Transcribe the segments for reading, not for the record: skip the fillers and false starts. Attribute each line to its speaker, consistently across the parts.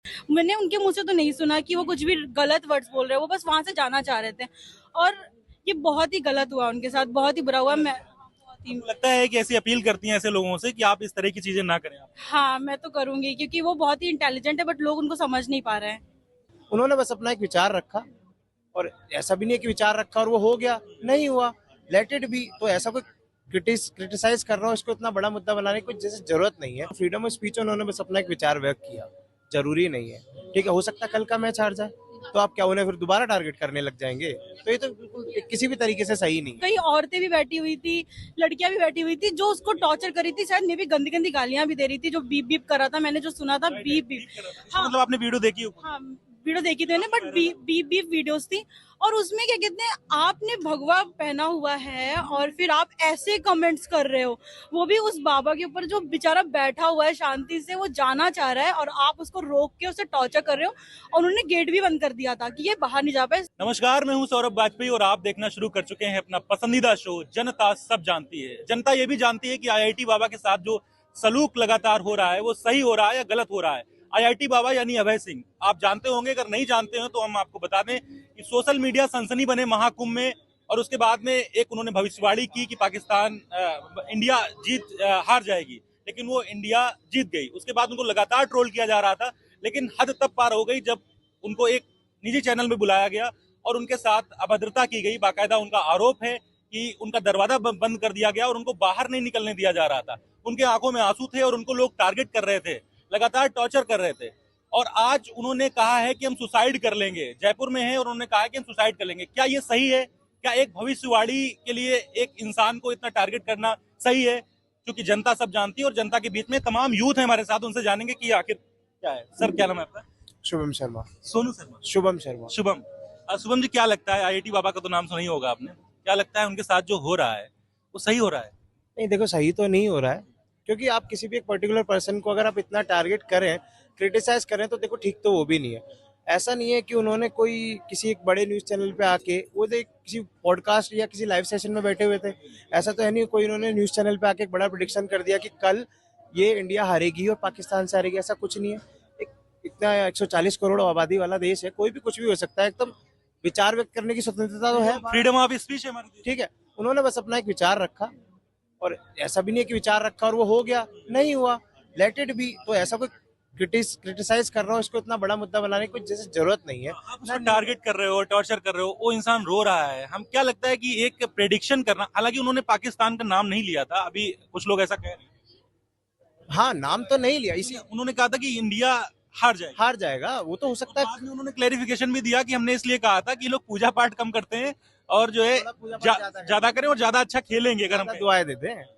Speaker 1: मैंने उनके मुंह से तो नहीं सुना कि वो कुछ भी गलत वर्ड्स बोल रहे हैं, वो बस वहां से जाना चाह रहे थे। और ये बहुत ही गलत हुआ उनके साथ, बहुत ही बुरा हुआ। मैं बहुत ही,
Speaker 2: आपको लगता है कि ऐसी अपील करती हैं ऐसे लोगों से कि आप इस तरह की चीजें ना करें आप?
Speaker 1: हाँ मैं तो करूंगी, क्योंकि वो बहुत ही इंटेलिजेंट है बट लोग उनको समझ नहीं पा रहे हैं।
Speaker 3: उन्होंने बस अपना एक विचार रखा, और ऐसा भी नहीं है कि विचार रखा और वो हो गया, नहीं हुआ, लेट इट बी। तो ऐसा कोई क्रिटिसाइज कर रहा हो इसको इतना बड़ा मुद्दा बनाने की कोई जैसे जरूरत नहीं है। फ्रीडम ऑफ स्पीच, उन्होंने बस अपना एक विचार व्यक्त किया, जरूरी नहीं है। ठीक है, हो सकता है कल का मैच हार जाए, तो आप क्या उन्हें फिर दोबारा टारगेट करने लग जाएंगे? तो ये तो बिल्कुल किसी भी तरीके से सही नहीं है।
Speaker 1: कई औरतें भी बैठी हुई थी, लड़कियां भी बैठी हुई थी जो उसको टॉर्चर कर रही थी, शायद मे भी गंदी गंदी गालियां भी दे रही थी, जो बीप बीप कर रहा था। मैंने जो सुना था बीप बीप।
Speaker 2: इसका
Speaker 1: हाँ
Speaker 2: मतलब आपने वीडियो देखी हो?
Speaker 1: हाँ, वीडियो देखी थी मैंने, but beep beep beep videos थी। और उसमें क्या कहते हैं, आपने भगवा पहना हुआ है और फिर आप ऐसे कमेंट्स कर रहे हो, वो भी उस बाबा के ऊपर जो बेचारा बैठा हुआ है शांति से, वो जाना चाह रहा है और आप उसको रोक के उसे टॉर्चर कर रहे हो। और उन्होंने गेट भी बंद कर दिया था कि ये बाहर नहीं जा पाए।
Speaker 2: नमस्कार, मैं हूं सौरभ वाजपेयी और आप देखना शुरू कर चुके हैं अपना पसंदीदा शो जनता सब जानती है। जनता ये भी जानती है कि आईआईटी बाबा के साथ जो सलूक लगातार हो रहा है वो सही हो रहा है या गलत हो रहा है। आईआईटी बाबा यानी अभय सिंह, आप जानते होंगे, अगर नहीं जानते हो तो हम आपको बता दें कि सोशल मीडिया सनसनी बने महाकुंभ में, और उसके बाद में एक उन्होंने भविष्यवाणी की कि पाकिस्तान इंडिया हार जाएगी, लेकिन वो इंडिया जीत गई। उसके बाद उनको लगातार ट्रोल किया जा रहा था, लेकिन हद तब पार हो गई जब उनको एक निजी चैनल में बुलाया गया और उनके साथ अभद्रता की गई। बाकायदा उनका आरोप है कि उनका दरवाजा बंद कर दिया गया और उनको बाहर नहीं निकलने दिया जा रहा था। उनके आंखों में आंसू थे और उनको लोग टारगेट कर रहे थे, लगातार टॉर्चर कर रहे थे। और आज उन्होंने कहा है कि हम सुसाइड कर लेंगे। जयपुर में है और उन्होंने कहा है कि हम सुसाइड कर लेंगे। क्या ये सही है? क्या एक भविष्यवाणी के लिए एक इंसान को इतना टारगेट करना सही है? क्योंकि जनता सब जानती है और जनता के बीच में तमाम यूथ है हमारे साथ, उनसे जानेंगे कि आखिर क्या है। सर, क्या नाम है आपका?
Speaker 3: शुभम शर्मा।
Speaker 2: सोनू शर्मा।
Speaker 3: शुभम शर्मा।
Speaker 2: शुभम। शुभम जी, क्या लगता है, आईआईटी बाबा का तो नाम सुना ही होगा आपने, क्या लगता है उनके साथ जो हो रहा है वो सही हो रहा है?
Speaker 3: नहीं, देखो, सही तो नहीं हो रहा है, क्योंकि आप किसी भी एक पर्टिकुलर पर्सन को अगर आप इतना टारगेट करें, क्रिटिसाइज करें, तो देखो ठीक तो वो भी नहीं है। ऐसा नहीं है कि उन्होंने कोई किसी एक बड़े न्यूज चैनल पे आके वो किसी पॉडकास्ट या किसी लाइव सेशन में बैठे हुए थे। ऐसा तो है नहीं कोई उन्होंने न्यूज चैनल पे आके एक बड़ा प्रिडिक्शन कर दिया कि कल ये इंडिया हारेगी और पाकिस्तान से हारेगी। ऐसा कुछ नहीं है। एक इतना 140 करोड़ आबादी वाला देश है, कोई भी कुछ भी हो सकता है। एकदम विचार व्यक्त करने की स्वतंत्रता तो है,
Speaker 2: फ्रीडम ऑफ स्पीच है हमारे देश।
Speaker 3: ठीक है। उन्होंने बस अपना एक विचार रखा, और ऐसा भी नहीं है कि विचार रखा और वो हो गया, नहीं हुआ, लेट इट बी। तो ऐसा कोई क्रिटिसाइज कर रहा हो इसको इतना बड़ा मुद्दा बनाने की कोई जैसे जरूरत नहीं है।
Speaker 2: आप उसको टारगेट कर रहे हो, टॉर्चर कर रहे हो, वो इंसान रो रहा है। हम क्या लगता है कि एक प्रेडिक्शन करना, हालांकि उन्होंने पाकिस्तान का नाम नहीं लिया था, अभी कुछ लोग ऐसा कह रहे हैं।
Speaker 3: हाँ, नाम तो नहीं लिया, इसी
Speaker 2: उन्होंने कहा था कि इंडिया हार जाएगी।
Speaker 3: हार जाएगा, वो तो हो सकता है।
Speaker 2: बाद में उन्होंने क्लेरिफिकेशन भी दिया कि हमने इसलिए कहा था कि लोग पूजा पाठ कम करते हैं और जो है
Speaker 3: थोड़ा पूजा पाठ ज्यादा
Speaker 2: ज्यादा करें और ज्यादा अच्छा खेलेंगे अगर हम
Speaker 3: ज्यादा
Speaker 2: कहें।
Speaker 3: दुआएं देते हैं।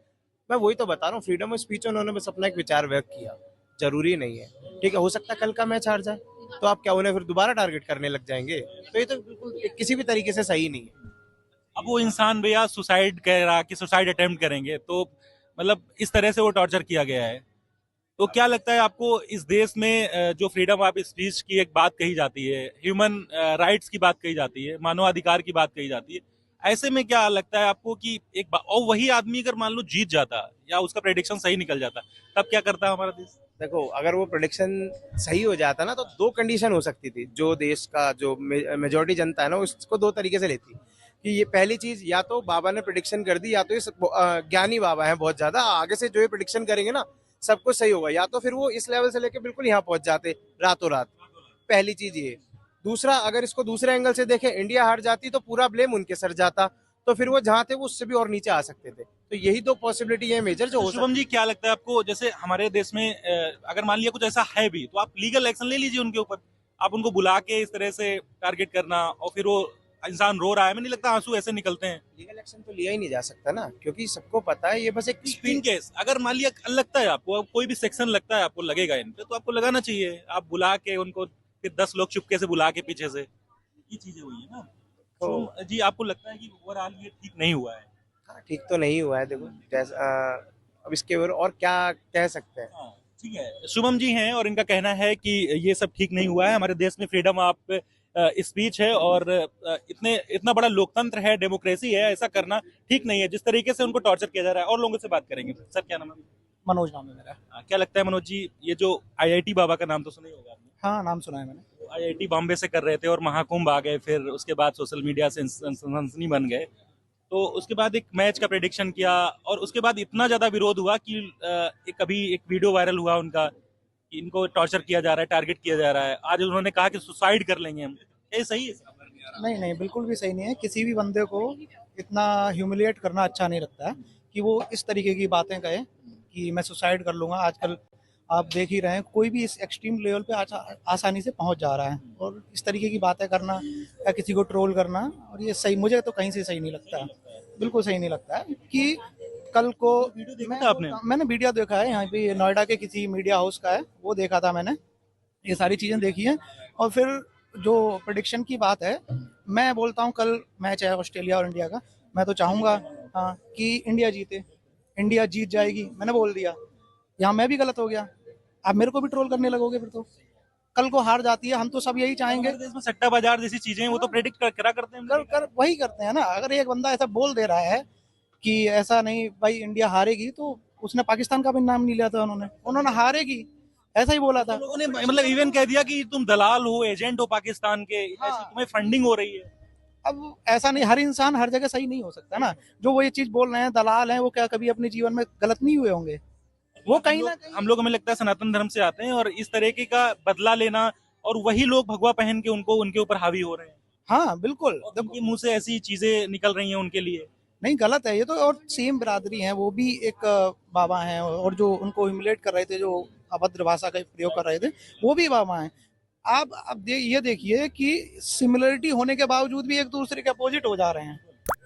Speaker 3: मैं वही तो बता रहा हूँ, फ्रीडम ऑफ स्पीच, उन्होंने बस अपना एक विचार व्यक्त किया, जरूरी नहीं है। ठीक है, हो सकता है कल का मैच हार जाए, तो आप क्या उन्हें फिर दोबारा टारगेट करने लग जाएंगे? तो ये तो बिल्कुल किसी भी तरीके से सही नहीं है।
Speaker 2: अब वो इंसान भैया सुसाइड कह रहा कि सुसाइड अटेम्प्ट करेंगे, तो मतलब इस तरह से वो टॉर्चर किया गया है। तो क्या लगता है आपको, इस देश में जो फ्रीडम ऑफ स्पीच की एक बात कही जाती है, ह्यूमन राइट्स की बात कही जाती है, मानवाधिकार की बात कही जाती है, ऐसे में क्या लगता है आपको कि और वही आदमी अगर मान लो जीत जाता या उसका प्रेडिक्शन सही निकल जाता, तब क्या करता है हमारा देश?
Speaker 3: देखो, अगर वो प्रोडिक्शन सही हो जाता ना, तो दो कंडीशन हो सकती थी। जो देश का जो मेजोरिटी जनता है ना, उसको दो तरीके से लेती कि ये पहली चीज, या तो बाबा ने प्रिडिक्शन कर दी, या तो ये ज्ञानी बाबा है बहुत ज्यादा, आगे से जो ये प्रिडिक्शन करेंगे ना सब कुछ सही होगा, या तो फिर वो इस लेवल से लेके बिल्कुल यहाँ पहुंच जाते रातों रात। पहली चीज ये। दूसरा, अगर इसको दूसरे एंगल से देखें, इंडिया हार जाती तो पूरा ब्लेम उनके सर जाता, तो फिर वो जहाँ थे वो उससे भी और नीचे आ सकते थे। तो यही दो पॉसिबिलिटी है मेजर जो हो सकती
Speaker 2: शुभम जी, क्या लगता है आपको, जैसे हमारे देश में अगर मान लिया कुछ ऐसा है भी, तो आप लीगल एक्शन ले लीजिए उनके ऊपर। आप उनको बुला के इस तरह से टारगेट करना और फिर वो इंसान रो रहा है, मुझे नहीं लगता आंसू ऐसे निकलते हैं।
Speaker 3: लीगल एक्शन तो लिया ही नहीं जा सकता ना, क्योंकि सबको पता है ये बस एक
Speaker 2: इन केस अगर मान लिया लगता है आपको, कोई भी सेक्शन लगता है आपको लगेगा इन पे, तो आपको लगाना चाहिए। आप बुला के उनको, फिर 10 लोग चुपके से बुला के पीछे से, ये चीजें हुई है ना।
Speaker 3: तो
Speaker 2: तो जी, आपको लगता है कि ओवरऑल ये ठीक नहीं हुआ है?
Speaker 3: हाँ, ठीक तो नहीं हुआ है। देखो, अब इसके और क्या कह सकते हैं।
Speaker 2: हाँ, ठीक है। शुभम जी हैं और इनका कहना है कि ये सब ठीक नहीं हुआ है। हमारे देश में फ्रीडम ऑफ स्पीच है और इतना बड़ा लोकतंत्र है, डेमोक्रेसी है, ऐसा करना ठीक नहीं है जिस तरीके से उनको टॉर्चर किया जा रहा है। और लोगों से बात करेंगे। सर, क्या नाम है?
Speaker 4: मनोज नाम है मेरा।
Speaker 2: क्या लगता है मनोज जी, ये जो आईआईटी बाबा का नाम तो सुना ही होगा आपने,
Speaker 4: हाँ, नाम सुना है मैंने।
Speaker 2: आईआईटी बॉम्बे से कर रहे थे और महाकुंभ आ गए, फिर उसके बाद सोशल मीडिया से सनसनी बन गए, तो उसके बाद एक मैच का प्रेडिक्शन किया और उसके बाद इतना ज्यादा विरोध हुआ कि एक वीडियो वायरल हुआ उनका कि इनको टॉर्चर किया जा रहा है, टारगेट किया जा रहा है। आज उन्होंने कहा कि सुसाइड कर लेंगे हम। ये सही है?
Speaker 4: नहीं नहीं, बिल्कुल भी सही नहीं है। किसी भी बंदे को इतना ह्यूमिलिएट करना अच्छा नहीं लगता है कि वो इस तरीके की बातें कहे कि मैं सुसाइड कर लूँगा। आजकल आप देख ही रहे हैं, कोई भी इस एक्सट्रीम लेवल पे आसानी से पहुंच जा रहा है, और इस तरीके की बातें करना या किसी को ट्रोल करना, और ये सही, मुझे तो कहीं से सही नहीं लगता है, बिल्कुल सही नहीं लगता है। कि कल को मैंने वीडियो देखा है, यहाँ पे नोएडा के किसी मीडिया हाउस का है, वो देखा था मैंने, ये सारी चीज़ें देखी हैं। और फिर जो प्रेडिक्शन की बात है, मैं बोलता हूँ कल मैच है ऑस्ट्रेलिया और इंडिया का, मैं तो चाहूँगा हाँ कि इंडिया जीते, इंडिया जीत जाएगी, मैंने बोल दिया। यहाँ मैं भी गलत हो गया, आप मेरे को भी ट्रोल करने लगोगे फिर तो। कल को हार जाती है, हम तो सब यही चाहेंगे।
Speaker 2: इसमें सट्टा बाजार जैसी चीजें वो तो प्रेडिक्ट करा करते हैं,
Speaker 4: कर वही करते हैं ना। अगर एक बंदा ऐसा बोल दे रहा है कि ऐसा नहीं भाई इंडिया हारेगी, तो उसने पाकिस्तान का भी नाम नहीं लिया था, उन्होंने हारेगी ऐसा ही बोला था।
Speaker 2: लोगों ने मतलब इवन कह दिया कि तुम दलाल हो, एजेंट हो पाकिस्तान के, ऐसी तुम्हें फंडिंग हो रही है।
Speaker 4: अब ऐसा नहीं, हर इंसान हर जगह सही नहीं हो सकता ना। जो वो ये चीज बोल रहे हैं, दलाल हैं, वो क्या कभी अपने जीवन में गलत नहीं हुए होंगे? वो कहीं ना कहीं
Speaker 2: हम लोग हमें लगता है सनातन धर्म से आते हैं और इस तरीके का बदला लेना, और वही लोग भगवा पहन के उनके ऊपर हावी हो रहे हैं।
Speaker 4: हाँ बिल्कुल,
Speaker 2: उनके मुंह से ऐसी चीजें निकल रही हैं उनके लिए।
Speaker 4: नहीं गलत है ये तो। और सेम बिरादरी है, वो भी एक बाबा हैं, और जो उनको ह्यूमिलेट कर रहे थे, जो अभद्र भाषा का प्रयोग कर रहे थे, वो भी बाबा हैं। आप अब ये देखिए कि सिमिलरिटी होने के बावजूद भी एक दूसरे के अपोजिट हो जा रहे हैं,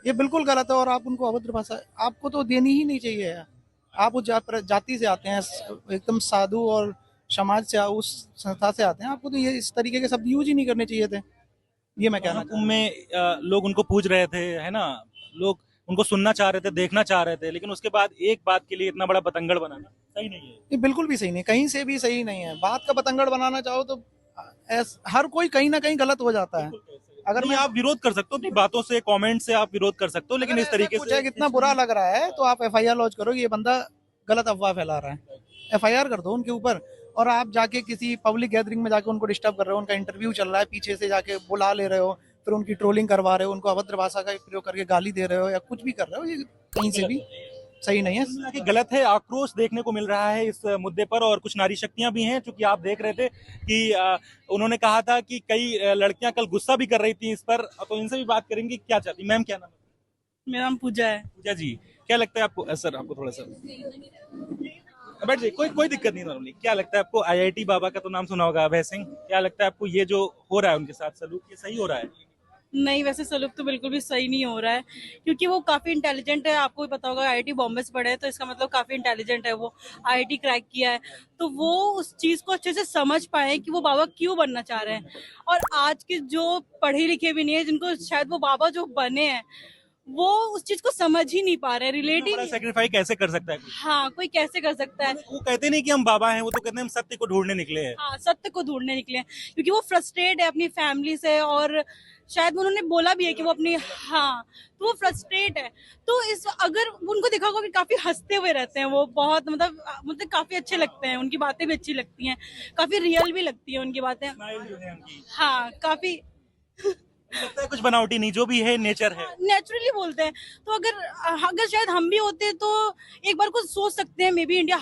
Speaker 4: ये बिल्कुल गलत है। और आप उनको अभद्र भाषा आपको तो देनी ही नहीं चाहिए। आप उस जाति से आते हैं, एकदम साधु और समाज से, उस संस्था से आते हैं, आपको तो ये इस तरीके के शब्द यूज ही नहीं करने चाहिए थे। ये मैं कहना चाहता हूं।
Speaker 2: में लोग उनको पूज रहे थे, है ना, लोग उनको सुनना चाह रहे थे, देखना चाह रहे थे, लेकिन उसके बाद एक बात के लिए इतना बड़ा बतंगड़ बनाना सही नहीं है।
Speaker 4: ये बिल्कुल भी सही नहीं, कहीं से भी सही नहीं है। बात का बतंगड़ बनाना चाहो तो हर कोई कहीं ना कहीं गलत हो जाता है।
Speaker 2: अगर मैं आप विरोध कर सकते हो अपनी बातों से, कमेंट से आप विरोध कर सकते हो, लेकिन इस तरीके से
Speaker 4: कितना बुरा लग रहा है तो आप एफआईआर लॉन्च करो, ये बंदा गलत अफवाह फैला रहा है, एफआईआर कर दो उनके ऊपर। और आप जाके किसी पब्लिक गैदरिंग में जाके उनको डिस्टर्ब कर रहे हो, उनका इंटरव्यू चल रहा है, पीछे से जाके बुला ले रहे हो, फिर उनकी ट्रोलिंग करवा रहे हो, उनको अभद्र भाषा का प्रयोग करके गाली दे रहे हो या कुछ भी कर रहे हो, ये कहीं से भी सही नहीं है।
Speaker 2: गलत है। आक्रोश देखने को मिल रहा है इस मुद्दे पर, और कुछ नारी शक्तियां भी हैं, क्योंकि आप देख रहे थे कि उन्होंने कहा था कि कई लड़कियां कल गुस्सा भी कर रही थी इस पर, तो इनसे भी बात करेंगे। क्या चाहती मैम, क्या नाम है?
Speaker 1: मेरा नाम पूजा है।
Speaker 2: पूजा जी, क्या लगता है आपको? सर आपको थोड़ा सा बैठ जाइए, कोई दिक्कत नहीं। नॉर्मली क्या लगता है आपको? आईआईटी बाबा का तो नाम सुना होगा, अभय सिंह, क्या लगता है आपको ये जो हो रहा है उनके साथ सलूक, ये सही हो रहा है?
Speaker 1: नहीं, वैसे सलूक तो बिल्कुल भी सही नहीं हो रहा है, क्योंकि वो काफी इंटेलिजेंट है। आपको भी पता होगा, आईआईटी बॉम्बे से पढ़े है, तो इसका मतलब काफी इंटेलिजेंट है वो, आईआईटी क्रैक किया है, तो वो उस चीज को अच्छे से समझ पाए कि वो बाबा क्यों बनना चाह रहे हैं। और आज के जो पढ़े लिखे भी नहीं है, जिनको शायद वो बाबा जो बने हैं, वो उस चीज को समझ ही नहीं पा रहे, रिलेट ही नहीं।
Speaker 2: सेक्रीफाइस कैसे कर सकता है कोई?
Speaker 1: हाँ, कोई कैसे कर सकता है?
Speaker 2: वो कहते नहीं कि हम बाबा हैं, वो तो कहते हैं हम सत्य को ढूंढने निकले हैं।
Speaker 1: हाँ, सत्य को ढूंढने निकले हैं, क्योंकि वो फ्रस्ट्रेट है अपनी फैमिली से, और शायद उन्होंने बोला भी है कि वो अपनी, हाँ, तो वो फ्रस्ट्रेट है। तो इस अगर उनको देखा होगा कि काफी हंसते हुए रहते हैं वो, बहुत मतलब काफी अच्छे लगते हैं, उनकी बातें भी अच्छी लगती हैं, काफी रियल भी लगती है उनकी बातें। हाँ, काफी
Speaker 2: लगता है कुछ बनावटी नहीं, जो भी है नेचर है,
Speaker 1: नेचुरली बोलते हैं। तो अगर शायद हम भी होते तो एक बार कुछ सोच सकते हैं, मे बी इंडिया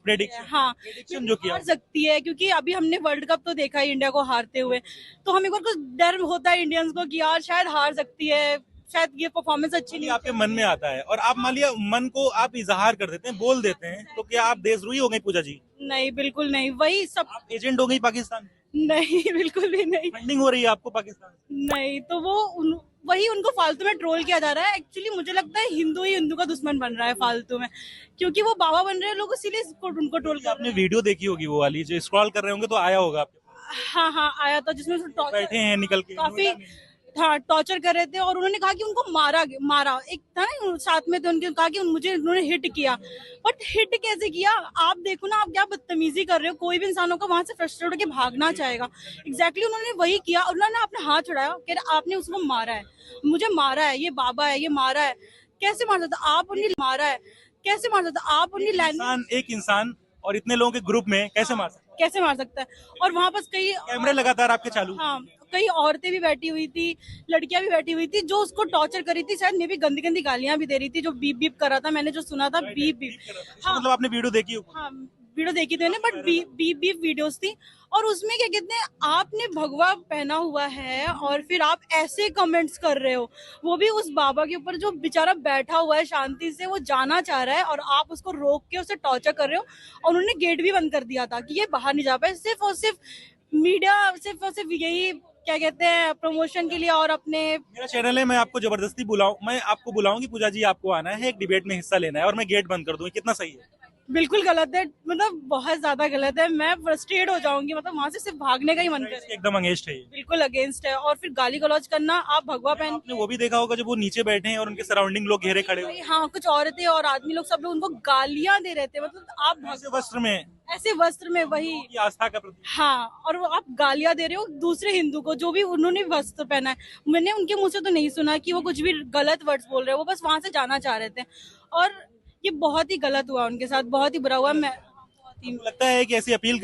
Speaker 2: प्रेडिक्शन जो किया
Speaker 1: हार सकती है, क्योंकि अभी हमने वर्ल्ड कप तो देखा है इंडिया को हारते हुए, तो हमें एक बार कुछ डर होता है इंडियंस को कि यार शायद हार सकती है, शायद ये परफॉर्मेंस अच्छी नहीं।
Speaker 2: आपके मन में आता है और आप मान लिया मन को आप इजहार कर देते हैं, बोल देते हैं, तो क्या आप देशद्रोही हो गई पूजा जी?
Speaker 1: नहीं, बिल्कुल नहीं, वही सब।
Speaker 2: आप एजेंट हो गई पाकिस्तान?
Speaker 1: नहीं, बिल्कुल भी नहीं।
Speaker 2: फंडिंग हो रही है आपको पाकिस्तान?
Speaker 1: नहीं, तो वही उनको फालतू में ट्रोल किया जा रहा है। एक्चुअली मुझे लगता है हिंदू ही हिंदू का दुश्मन बन रहा है फालतू में, क्योंकि वो बाबा बन रहे हैं, लोग इसीलिए उनको ट्रोल कर।
Speaker 2: आपने वीडियो देखी होगी वो वाली, जो स्क्रॉल कर रहे होंगे तो आया होगा आपके पास?
Speaker 1: हाँ, आया था, जिसमें
Speaker 2: बैठे हैं निकल के,
Speaker 1: काफी टॉर्चर कर रहे थे, और उन्होंने कहा कि उनको मारा एक था ना साथ में, तो उनके कहा कि मुझे उन्होंने हिट किया। बट हिट कैसे किया? आप देखो ना, आप क्या बदतमीजी कर रहे हो। कोई भी इंसान होगा वहां से फ्रस्ट्रेट होकर भागना चाहेगा। एग्जैक्टली उन्होंने वही किया, और उन्होंने अपने हाथ चढ़ाया कि आपने उसको मारा है, मुझे मारा है, ये बाबा है, ये मारा है। कैसे मार सकता? आप उन्हें मारा है, कैसे मार सकता है? आप अपनी लैंग्वेज
Speaker 2: एक इंसान और इतने लोगों के ग्रुप में कैसे मार सकता
Speaker 1: कैसे मार सकता है? और वहां पर कई
Speaker 2: है? कैमरे लगातार आपके चालू।
Speaker 1: हाँ, कई औरतें भी बैठी हुई थी, लड़कियां भी बैठी हुई थी जो उसको टॉर्चर करी थी, शायद मे भी गंदी गंदी गालियां भी दे रही थी, जो बीप बीप कर रहा था, मैंने जो सुना था बीप बीप। हाँ
Speaker 2: मतलब आपने वीडियो देखी होगी।
Speaker 1: हाँ, वीडियो देखी थी बट बीप बीप वीडियोस थी। और उसमें क्या कहते हैं, आपने भगवा पहना हुआ है और फिर आप ऐसे कमेंट्स कर रहे हो, वो भी उस बाबा के ऊपर जो बेचारा बैठा हुआ है शांति से, वो जाना चाह रहा है और आप उसको रोक के उसे टॉर्चर कर रहे हो। और उन्होंने गेट भी बंद कर दिया था कि ये बाहर नहीं जा पाए, सिर्फ और सिर्फ मीडिया, सिर्फ और सिर्फ यही क्या कहते हैं, प्रमोशन के लिए और अपने।
Speaker 2: मेरा चैनल है, मैं आपको जबरदस्ती बुलाऊं, मैं आपको बुलाऊं कि पूजा जी आपको आना है, एक डिबेट में हिस्सा लेना है और मैं गेट बंद कर दूं, कितना सही है?
Speaker 1: बिल्कुल गलत है, मतलब बहुत ज्यादा गलत है। मैं फ्रस्ट्रेट हो जाऊंगी, मतलब वहां से सिर्फ भागने का ही मन करे।
Speaker 2: एकदम अगेंस्ट है ये।
Speaker 1: बिल्कुल अगेंस्ट है। और फिर गाली गलौज करना, आप भगवा पहन
Speaker 2: आपने वो भी देखा होगा जब वो नीचे बैठे हैं और उनके सराउंडिंग लोग घेरे खड़े हुए
Speaker 1: हाँ, कुछ औरतें और आदमी लोग सब लोग उनको गालियां दे रहे थे, मतलब आप
Speaker 2: ऐसे वस्त्र में,
Speaker 1: ऐसे वस्त्र में, वही
Speaker 2: की आस्था का प्रतीक।
Speaker 1: हाँ, और वो आप गालियां दे रहे हो दूसरे हिंदू को जो भी उन्होंने वस्त्र पहना है। मैंने उनके मुंह से तो नहीं सुना कि वो कुछ भी गलत वर्ड्स बोल रहे हैं, वो बस वहां से जाना चाह रहे थे। और ये बहुत ही गलत हुआ उनके साथ, बहुत ही बुरा हुआ। मैं
Speaker 2: लगता है कि ऐसी अपील